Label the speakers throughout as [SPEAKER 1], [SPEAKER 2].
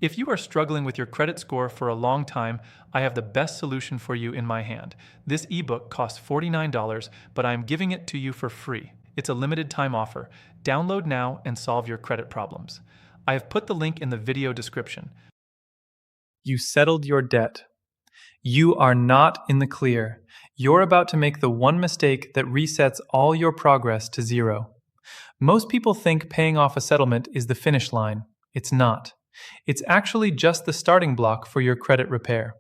[SPEAKER 1] If you are struggling with your credit score for a long time, I have the best solution for you in my hand. This ebook costs $49, but I am giving it to you for free. It's a limited time offer. Download now and solve your credit problems. I have put the link in the video description. You settled your debt. You are not in the clear. You're about to make the one mistake that resets all your progress to zero. Most people think paying off a settlement is the finish line. It's not. It's actually just the starting block for your credit repair.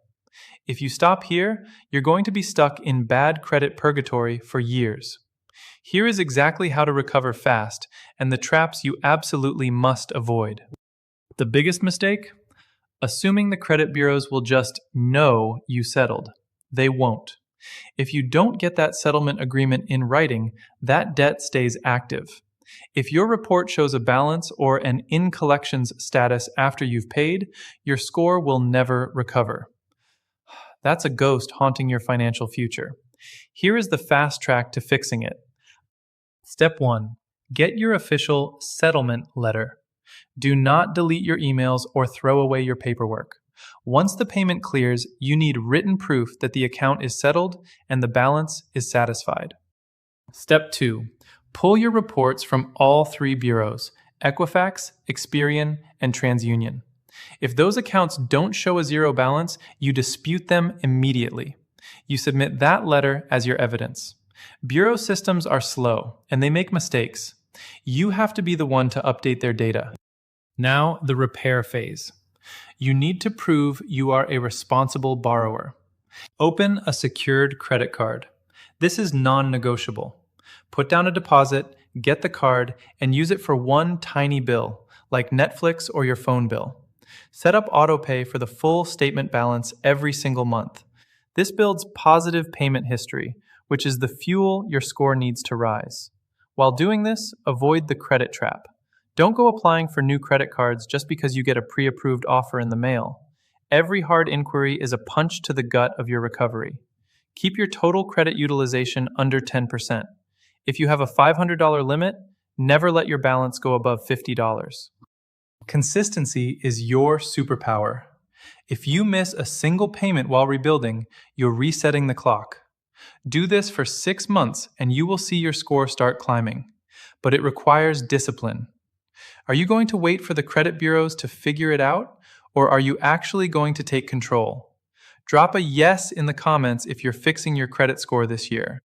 [SPEAKER 1] If you stop here, you're going to be stuck in bad credit purgatory for years. Here is exactly how to recover fast and the traps you absolutely must avoid. The biggest mistake? Assuming the credit bureaus will just know you settled. They won't. If you don't get that settlement agreement in writing, that debt stays active. If your report shows a balance or an in collections status after you've paid, your score will never recover. That's a ghost haunting your financial future. Here is the fast track to fixing it. Step 1. Get your official settlement letter. Do not delete your emails or throw away your paperwork. Once the payment clears, you need written proof that the account is settled and the balance is satisfied. Step 2. Pull your reports from all three bureaus, Equifax, Experian, and TransUnion. If those accounts don't show a zero balance, you dispute them immediately. You submit that letter as your evidence. Bureau systems are slow, and they make mistakes. You have to be the one to update their data. Now, the repair phase. You need to prove you are a responsible borrower. Open a secured credit card. This is non-negotiable. Put down a deposit, get the card, and use it for one tiny bill, like Netflix or your phone bill. Set up autopay for the full statement balance every single month. This builds positive payment history, which is the fuel your score needs to rise. While doing this, avoid the credit trap. Don't go applying for new credit cards just because you get a pre-approved offer in the mail. Every hard inquiry is a punch to the gut of your recovery. Keep your total credit utilization under 10%. If you have a $500 limit, never let your balance go above $50. Consistency is your superpower. If you miss a single payment while rebuilding, you're resetting the clock. Do this for 6 months and you will see your score start climbing. But it requires discipline. Are you going to wait for the credit bureaus to figure it out, or are you actually going to take control? Drop a yes in the comments if you're fixing your credit score this year.